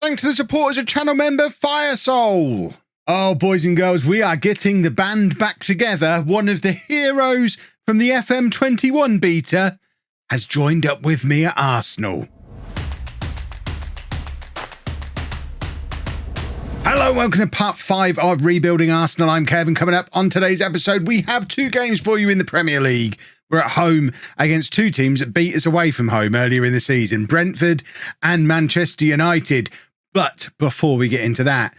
Thanks to the support as a channel member, Firesoul. Oh, boys and girls, we are getting the band back together. One of the heroes from the FM21 beta has joined up with me at Arsenal. Hello, welcome to part 5 of Rebuilding Arsenal. I'm Kevin. Coming up on today's episode, we have 2 games for you in the Premier League. We're at home against 2 teams that beat us away from home earlier in the season, Brentford and Manchester United. But before we get into that,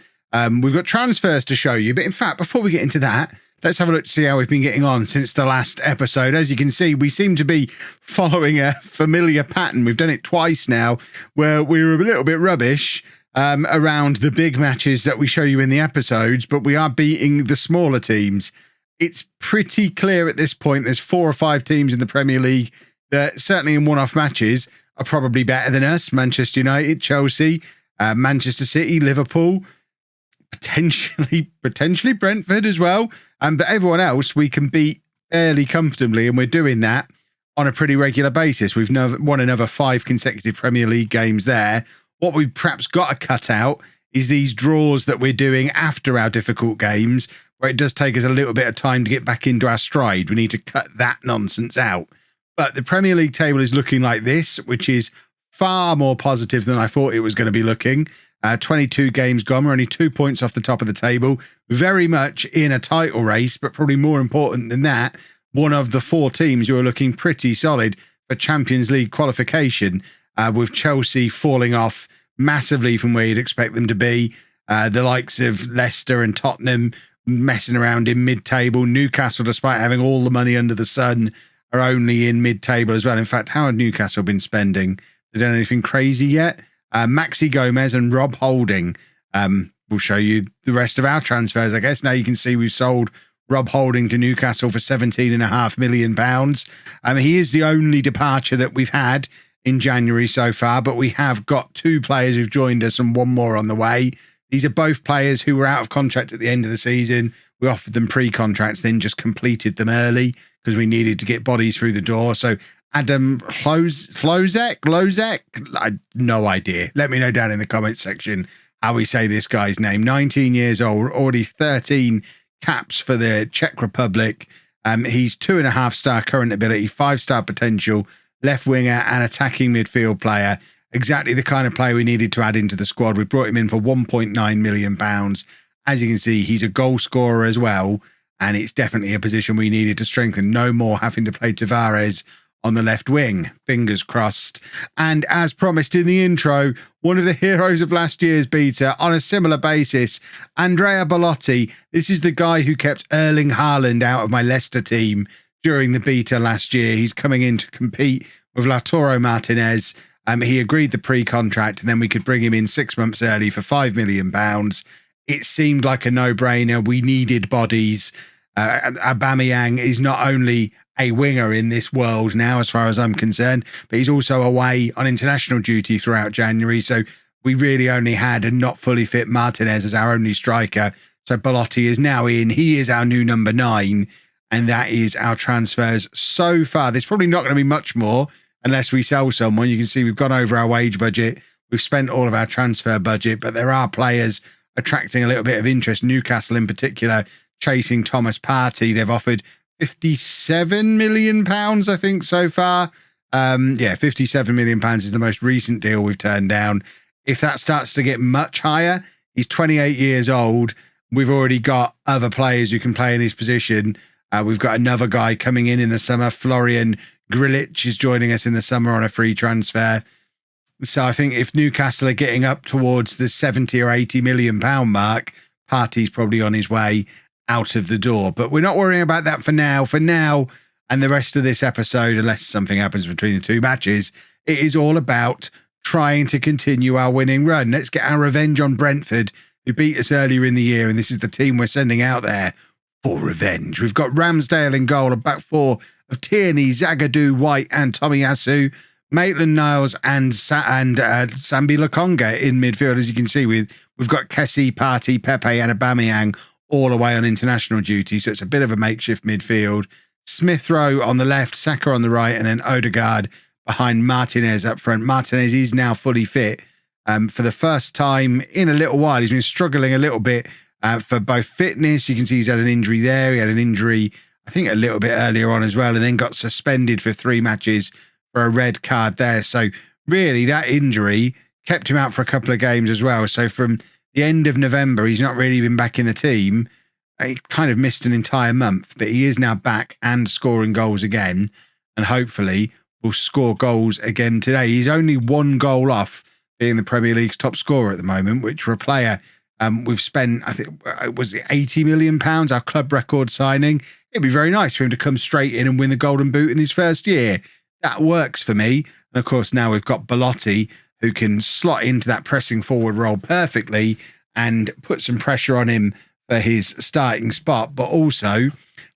we've got transfers to show you. But in fact, before we get into that, let's have a look to see how we've been getting on since the last episode. As you can see, we seem to be following a familiar pattern. We've done it twice now, where we were a little bit rubbish around the big matches that we show you in the episodes, but we are beating the smaller teams. It's pretty clear at this point there's 4 or 5 teams in the Premier League that certainly in one-off matches are probably better than us. Manchester United, Chelsea, Manchester City, Liverpool, potentially Brentford as well. But everyone else we can beat fairly comfortably, and we're doing that on a pretty regular basis. We've won another 5 consecutive Premier League games there. What we've perhaps got to cut out is these draws that we're doing after our difficult games, where it does take us a little bit of time to get back into our stride. We need to cut that nonsense out. But the Premier League table is looking like this, which is far more positive than I thought it was going to be looking. 22 games gone. We're only 2 points off the top of the table. Very much in a title race, but probably more important than that, one of the 4 teams who are looking pretty solid for Champions League qualification, with Chelsea falling off massively from where you'd expect them to be. The likes of Leicester and Tottenham messing around in mid-table. Newcastle, despite having all the money under the sun, are only in mid-table as well. In fact, how have Newcastle been spending? They done anything crazy yet? Maxi Gomez and Rob Holding. We'll show you the rest of our transfers, I guess. Now you can see we've sold Rob Holding to Newcastle for £17.5 million. He is the only departure that we've had in January so far, but we have got 2 players who've joined us and 1 more on the way. These are both players who were out of contract at the end of the season. We offered them pre-contracts, then just completed them early because we needed to get bodies through the door. So Adam Lozek, I no idea. Let me know down in the comments section how we say this guy's name. 19 years old, already 13 caps for the Czech Republic. He's 2.5-star current ability, 5-star potential, left winger and attacking midfield player. Exactly the kind of player we needed to add into the squad. We brought him in for £1.9 million. As you can see, he's a goal scorer as well, and it's definitely a position we needed to strengthen. No more having to play Tavares on the left wing. Fingers crossed. And as promised in the intro, one of the heroes of last year's beta on a similar basis, Andrea Belotti. This is the guy who kept Erling Haaland out of my Leicester team during the beta last year. He's coming in to compete with Lautaro Martinez. He agreed the pre-contract, and then we could bring him in 6 months early for £5 million. It seemed like a no-brainer. We needed bodies. Aubameyang is not only a winger in this world now, as far as I'm concerned, but he's also away on international duty throughout January. So we really only had a not fully fit Martinez as our only striker. So Belotti is now in. He is our new number 9. And that is our transfers so far. There's probably not going to be much more unless we sell someone. You can see we've gone over our wage budget. We've spent all of our transfer budget, but there are players attracting a little bit of interest. Newcastle in particular, chasing Thomas Partey. They've offered £57 million, I think, so far. £57 million is the most recent deal we've turned down. If that starts to get much higher, he's 28 years old. We've already got other players who can play in his position. We've got another guy coming in the summer. Florian Grilic is joining us in the summer on a free transfer. So I think if Newcastle are getting up towards the 70 or 80 million pound mark, Partey's probably on his way out of the door. But we're not worrying about that for now. For now, and the rest of this episode, unless something happens between the 2 matches, it is all about trying to continue our winning run. Let's get our revenge on Brentford, who beat us earlier in the year, and this is the team we're sending out there for revenge. We've got Ramsdale in goal, a back 4 of Tierney, Zagadou, White and Tomiyasu, Maitland-Niles and Sambi Lokonga in midfield. As you can see, we've got Kessie, Partey, Pepe and Aubameyang all away on international duty, so it's a bit of a makeshift midfield. Smith Rowe on the left, Saka on the right, and then Odegaard behind Martinez up front. Martinez is now fully fit, For the first time in a little while, he's been struggling a little bit for both fitness. You can see he's had an injury there. He had an injury, I think, a little bit earlier on as well, and then got suspended for 3 matches for a red card there. So really, that injury kept him out for a couple of games as well. So from the end of November, he's not really been back in the team. He kind of missed an entire month, but he is now back and scoring goals again, and hopefully will score goals again today. He's only 1 goal off being the Premier League's top scorer at the moment, which for a player we've spent, I think, was it £80 million, our club record signing? It'd be very nice for him to come straight in and win the Golden Boot in his first year. That works for me. And of course, now we've got Belotti, who can slot into that pressing forward role perfectly and put some pressure on him for his starting spot, but also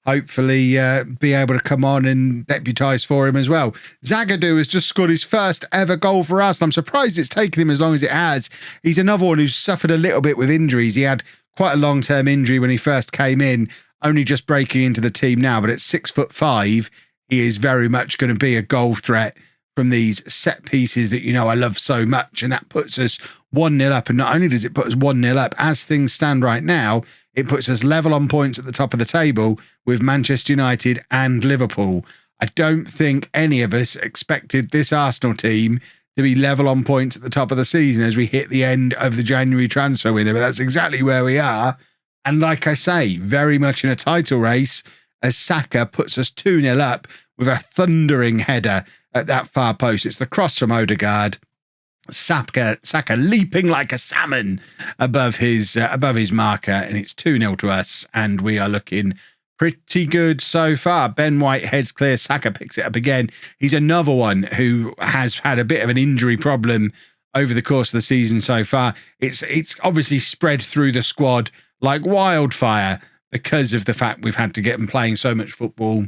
hopefully be able to come on and deputise for him as well. Zagadou has just scored his first ever goal for us, and I'm surprised it's taken him as long as it has. He's another one who's suffered a little bit with injuries. He had quite a long-term injury when he first came in, only just breaking into the team now, but at 6'5", he is very much going to be a goal threat from these set pieces that, you know, I love so much, and that puts us 1-0 up. And not only does it put us 1-0 up, as things stand right now, it puts us level on points at the top of the table with Manchester United and Liverpool. I don't think any of us expected this Arsenal team to be level on points at the top of the season as we hit the end of the January transfer window, but that's exactly where we are. And like I say, very much in a title race, as Saka puts us 2-0 up with a thundering header at that far post. It's the cross from Odegaard. Saka leaping like a salmon above his marker, and it's 2-0 to us, and we are looking pretty good so far. Ben White heads clear. Saka picks it up again. He's another one who has had a bit of an injury problem over the course of the season so far. It's obviously spread through the squad like wildfire because of the fact we've had to get them playing so much football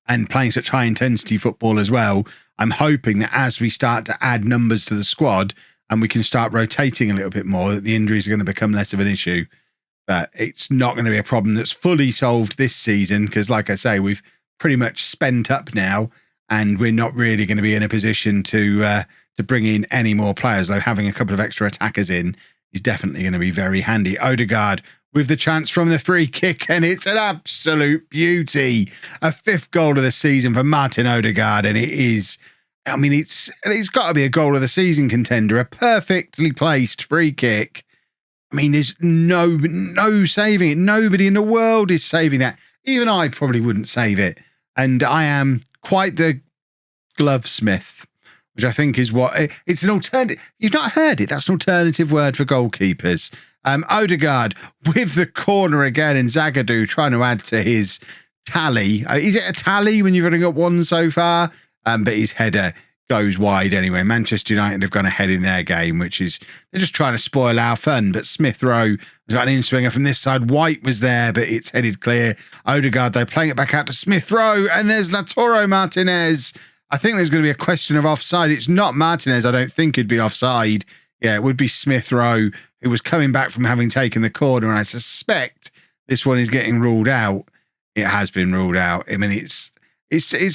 and playing such high intensity football as well. I'm hoping that as we start to add numbers to the squad and we can start rotating a little bit more, that the injuries are going to become less of an issue. But it's not going to be a problem that's fully solved this season because, like I say, we've pretty much spent up now and we're not really going to be in a position to bring in any more players. Though having a couple of extra attackers in is definitely going to be very handy. Odegaard with the chance from the free kick, and it's an absolute beauty. A 5th goal of the season for Martin Odegaard, and it is, I mean, it's got to be a goal of the season contender. A perfectly placed free kick. I mean, there's no saving it. Nobody in the world is saving that. Even I probably wouldn't save it. And I am quite the glovesmith, which I think is what it's an alternative. You've not heard it. That's an alternative word for goalkeepers. Odegaard with the corner again, and Zagadou trying to add to his tally. Is it a tally when you've only got one so far? But his header goes wide anyway. Manchester United have gone ahead in their game, which is, they're just trying to spoil our fun. But Smith Rowe has got an in-swinger from this side. White was there, but it's headed clear. Odegaard, though, playing it back out to Smith Rowe, and there's Lautaro Martinez. I think there's going to be a question of offside. It's not Martinez. I don't think it'd be offside. Yeah, it would be Smith Rowe, who was coming back from having taken the corner, and I suspect this one is getting ruled out. It has been ruled out. I mean, it's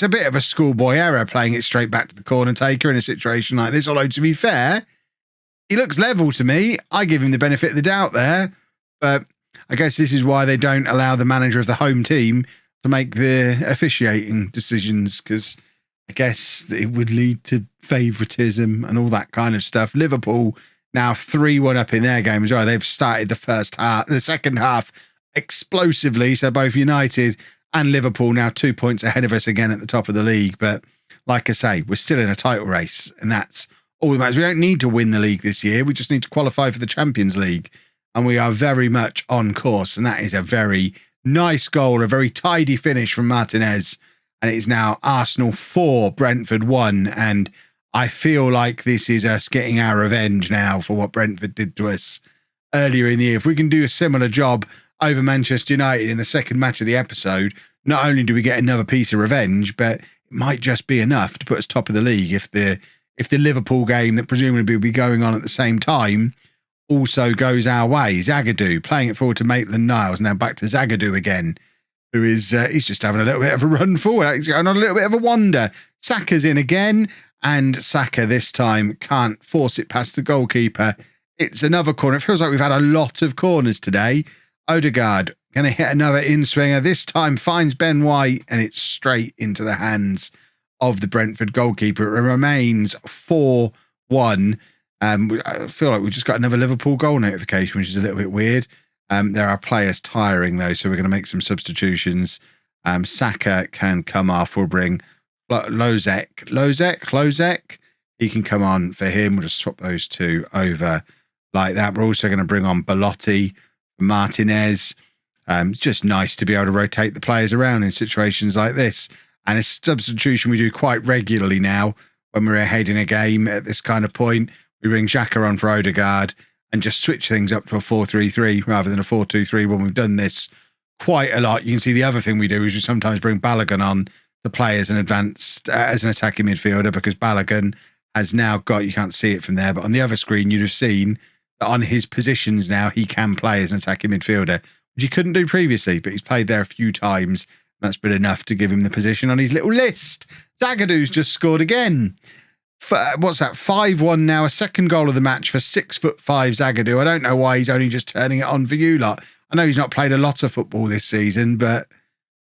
a bit of a schoolboy error playing it straight back to the corner taker in a situation like this. Although, to be fair, he looks level to me. I give him the benefit of the doubt there. But I guess this is why they don't allow the manager of the home team to make the officiating decisions, because I guess it would lead to favouritism and all that kind of stuff. Liverpool now 3-1 up in their game as well. They've started the second half explosively. So both United and Liverpool now 2 points ahead of us again at the top of the league. But like I say, we're still in a title race, and that's all that matters. We don't need to win the league this year. We just need to qualify for the Champions League. And we are very much on course. And that is a very nice goal, a very tidy finish from Martinez. And it is now Arsenal 4, Brentford 1. And I feel like this is us getting our revenge now for what Brentford did to us earlier in the year. If we can do a similar job over Manchester United in the second match of the episode, not only do we get another piece of revenge, but it might just be enough to put us top of the league if the Liverpool game that presumably will be going on at the same time also goes our way. Zagadou playing it forward to Maitland-Niles. Now back to Zagadou again, who is he's just having a little bit of a run forward. He's going on a little bit of a wander. Saka's in again, and Saka this time can't force it past the goalkeeper. It's another corner. It feels like we've had a lot of corners today. Odegaard going to hit another in-swinger. This time finds Ben White, and it's straight into the hands of the Brentford goalkeeper. It remains 4-1. I feel like we just got another Liverpool goal notification, which is a little bit weird. There are players tiring, though, so we're going to make some substitutions. Saka can come off. We'll bring Lozek. He can come on for him. We'll just swap those two over like that. We're also going to bring on Belotti, Martinez. It's just nice to be able to rotate the players around in situations like this. And a substitution we do quite regularly now when we're ahead in a game at this kind of point. We bring Xhaka on for Odegaard and just switch things up to a 4-3-3 rather than a 4-2-3 when we've done this quite a lot. You can see the other thing we do is we sometimes bring Balogun on to play as an advanced, as an attacking midfielder, because Balogun has now got, you can't see it from there, but on the other screen you'd have seen that on his positions now he can play as an attacking midfielder, which he couldn't do previously, but he's played there a few times. That's been enough to give him the position on his little list. Zagadu's just scored again. What's that? 5-1 now, a second goal of the match for 6'5" Zagadou. I don't know why he's only just turning it on for you lot. I know he's not played a lot of football this season, but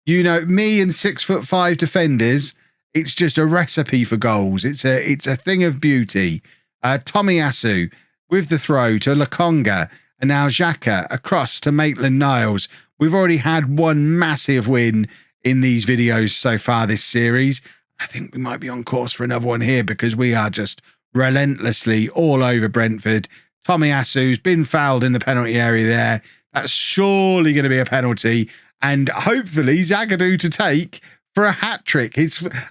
you know, me and 6'5" defenders, it's just a recipe for goals. It's a thing of beauty. Tomiyasu with the throw to Lokonga, and now Xhaka across to Maitland-Niles. We've already had one massive win in these videos so far this series. I think we might be on course for another one here because we are just relentlessly all over Brentford. Tomiyasu's been fouled in the penalty area there. That's surely going to be a penalty, and hopefully Zagadou to take for a hat-trick.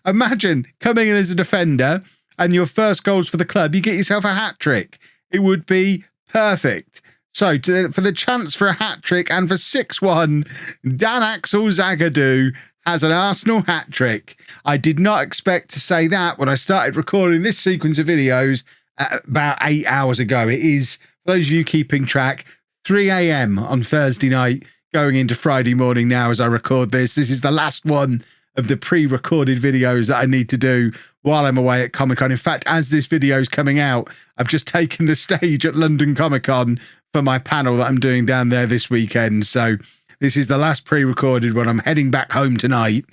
Imagine coming in as a defender and your first goals for the club, you get yourself a hat-trick. It would be perfect. So for the chance for a hat-trick and for 6-1, Dan Axel Zagadou has an Arsenal hat-trick. I did not expect to say that when I started recording this sequence of videos about 8 hours ago. It is, for those of you keeping track, 3 a.m. on Thursday night, going into Friday morning now as I record this. This is the last one of the pre-recorded videos that I need to do while I'm away at Comic-Con. In fact, as this video is coming out, I've just taken the stage at London Comic-Con for my panel that I'm doing down there this weekend. So this is the last pre-recorded one. I'm heading back home tonight,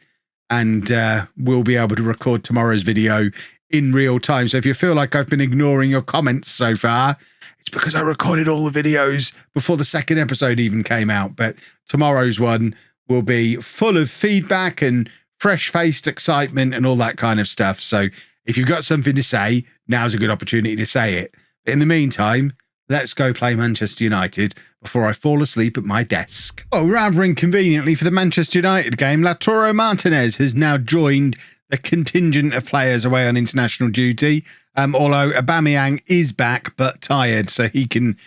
and we'll be able to record tomorrow's video in real time. So if you feel like I've been ignoring your comments so far, it's because I recorded all the videos before the second episode even came out. But tomorrow's one will be full of feedback and fresh-faced excitement and all that kind of stuff. So if you've got something to say, now's a good opportunity to say it. But in the meantime, let's go play Manchester United before I fall asleep at my desk. Oh, rather inconveniently for the Manchester United game, Lautaro Martinez has now joined the contingent of players away on international duty. Although Aubameyang is back but tired, so he can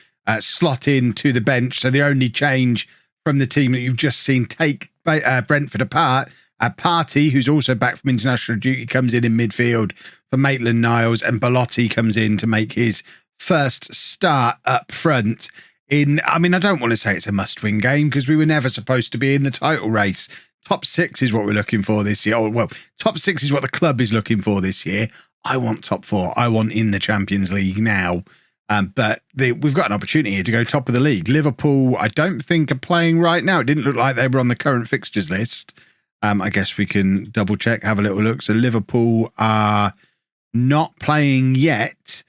slot in to the bench. So the only change from the team that you've just seen take Brentford apart, Partey, who's also back from international duty, comes in midfield for Maitland-Niles, and Belotti comes in to make his first start up front. I don't want to say it's a must-win game because we were never supposed to be in the title race. Top 6 is what we're looking for this year. Well, top 6 is what the club is looking for this year. I want top 4. I want in the Champions League now. But we've got an opportunity here to go top of the league. Liverpool, I don't think, are playing right now. It didn't look like they were on the current fixtures list. I guess we can double check, have a little look. So Liverpool are not playing yet.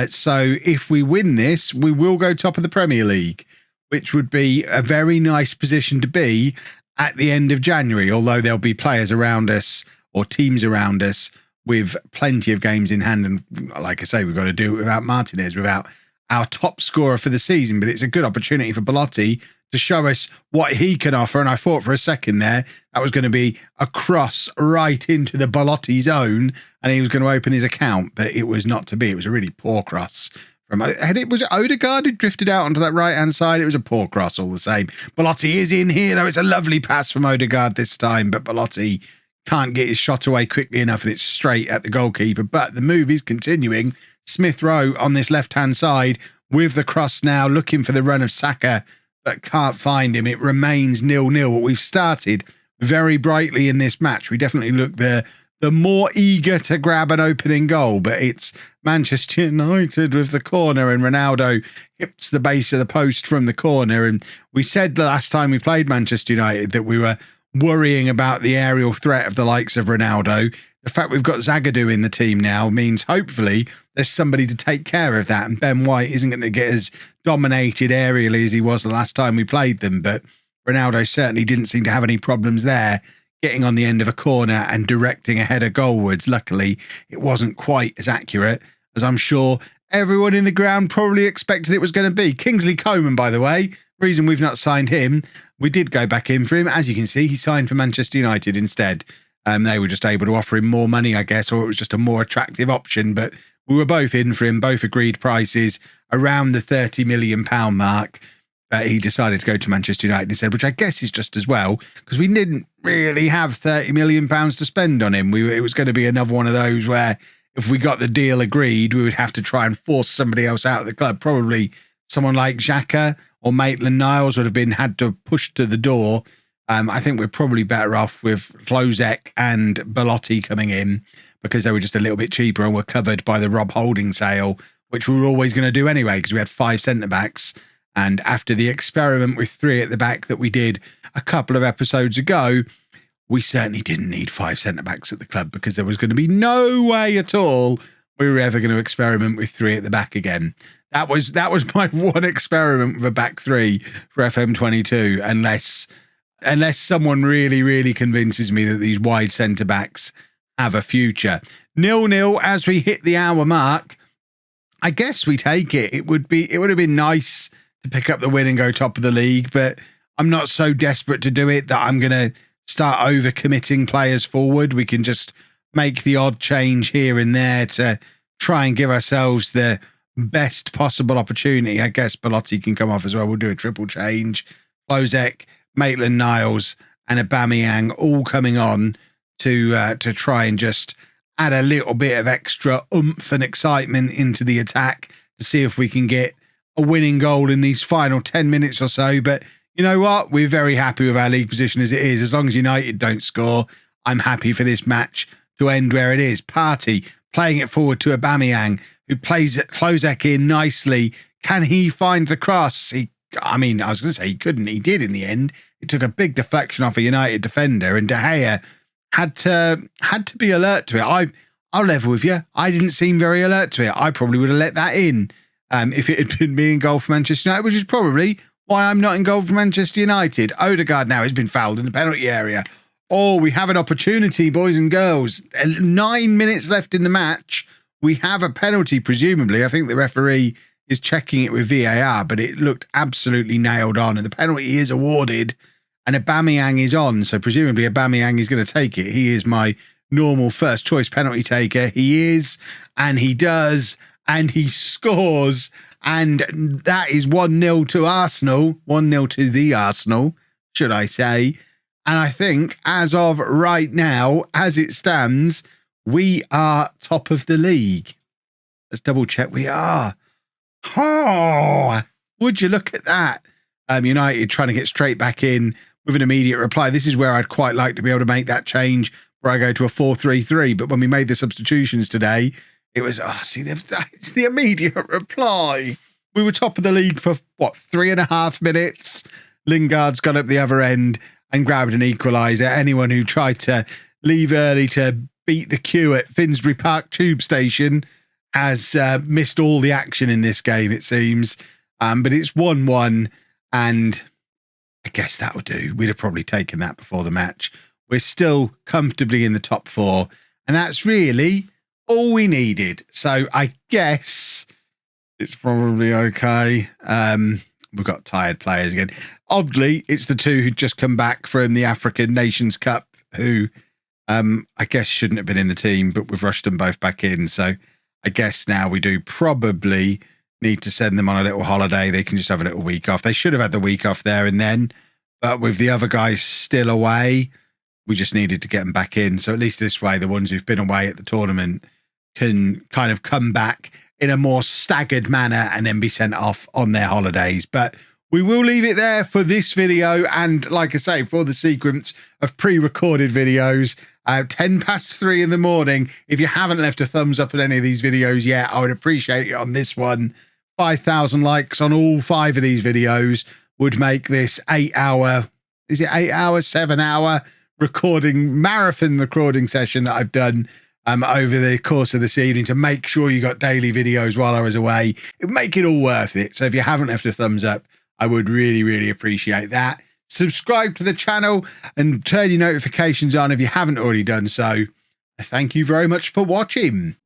So if we win this, we will go top of the Premier League, which would be a very nice position to be at the end of January, although there'll be players around us or teams around us with plenty of games in hand. And like I say, we've got to do it without Martinez, without our top scorer for the season. But it's a good opportunity for Belotti to show us what he can offer. And I thought for a second there, that was going to be a cross right into the Belotti zone and he was going to open his account, but it was not to be. It was a really poor cross. Was it Odegaard who drifted out onto that right-hand side? It was a poor cross all the same. Belotti is in here, though. It's a lovely pass from Odegaard this time, but Belotti can't get his shot away quickly enough and it's straight at the goalkeeper. But the move is continuing. Smith Rowe on this left-hand side with the cross now, looking for the run of Saka, but can't find him. It remains 0-0. We've started very brightly in this match. We definitely look the the more eager to grab an opening goal. But it's Manchester United with the corner, and Ronaldo hits the base of the post from the corner. And we said the last time we played Manchester United that we were worrying about the aerial threat of the likes of Ronaldo. The fact we've got Zagadou in the team now means hopefully there's somebody to take care of that. And Ben White isn't going to get as dominated aerially as he was the last time we played them. But Ronaldo certainly didn't seem to have any problems there, getting on the end of a corner and directing a header goalwards. Luckily, it wasn't quite as accurate as I'm sure everyone in the ground probably expected it was going to be. Kingsley Coman, by the way, reason we've not signed him, we did go back in for him. As you can see, he signed for Manchester United instead. They were just able to offer him more money, I guess, or it was just a more attractive option. But we were both in for him, both agreed prices around the £30 million mark. But he decided to go to Manchester United instead, which I guess is just as well, because we didn't really have £30 million to spend on him. It was going to be another one of those where if we got the deal agreed, we would have to try and force somebody else out of the club. Probably someone like Xhaka or Maitland-Niles would have had to push to the door. I think we're probably better off with Klozek and Belotti coming in because they were just a little bit cheaper and were covered by the Rob Holding sale, which we were always going to do anyway because we had 5 centre-backs. And after the experiment with 3 at the back that we did a couple of episodes ago, we certainly didn't need 5 centre-backs at the club because there was going to be no way at all we were ever going to experiment with 3 at the back again. That was my one experiment with a back 3 for FM22, unless someone really, really convinces me that these wide centre-backs have a future. 0-0 as we hit the hour mark. I guess we take it. It would have been nice to pick up the win and go top of the league, but I'm not so desperate to do it that I'm going to start overcommitting players forward. We can just make the odd change here and there to try and give ourselves the best possible opportunity. I guess Belotti can come off as well. We'll do a triple change. Klozek, Maitland-Niles and Aubameyang all coming on to try and just add a little bit of extra oomph and excitement into the attack to see if we can get a winning goal in these final 10 minutes or so. But you know what? We're very happy with our league position as it is. As long as United don't score, I'm happy for this match to end where it is. Partey playing it forward to Aubameyang, who plays Klozek in nicely. Can he find the cross? I was going to say he couldn't. He did in the end. It took a big deflection off a United defender, and De Gea had to be alert to it. I'll level with you. I didn't seem very alert to it. I probably would have let that in if it had been me in goal for Manchester United, which is probably why I'm not in goal for Manchester United. Odegaard now has been fouled in the penalty area. Oh, we have an opportunity, boys and girls. 9 minutes left in the match. We have a penalty, presumably. I think the referee is checking it with VAR, but it looked absolutely nailed on, and the penalty is awarded, and Aubameyang is on, so presumably Aubameyang is going to take it. He is my normal first choice penalty taker. He is, and he does, and he scores, and that is 1-0 to Arsenal, 1-0 to the Arsenal, should I say. And I think as of right now, as it stands, we are top of the league. Let's double check we are. Oh, would you look at that? United trying to get straight back in with an immediate reply. This is where I'd quite like to be able to make that change where I go to a 4-3-3. But when we made the substitutions today, it was, it's the immediate reply. We were top of the league for, 3.5 minutes? Lingard's gone up the other end and grabbed an equaliser. Anyone who tried to leave early to beat the queue at Finsbury Park tube station has missed all the action in this game, it seems. But it's 1-1, and I guess that would do. We'd have probably taken that before the match. We're still comfortably in the top 4, and that's really all we needed. So I guess it's probably okay. We've got tired players again. Oddly, it's the 2 who'd just come back from the African Nations Cup who I guess shouldn't have been in the team, but we've rushed them both back in. So I guess now we do probably need to send them on a little holiday. They can just have a little week off. They should have had the week off there and then, but with the other guys still away, we just needed to get them back in. So at least this way, the ones who've been away at the tournament can kind of come back in a more staggered manner and then be sent off on their holidays. But we will leave it there for this video. And like I say, for the sequence of pre-recorded videos, 3:10 in the morning. If you haven't left a thumbs up on any of these videos yet, I would appreciate it on this one. 5,000 likes on all 5 of these videos would make this 8-hour, is it 8 hours, 7-hour marathon recording session that I've done over the course of this evening to make sure you got daily videos while I was away. It would make it all worth it. So if you haven't left a thumbs up, I would really, really appreciate that. Subscribe to the channel and turn your notifications on if you haven't already done so. Thank you very much for watching.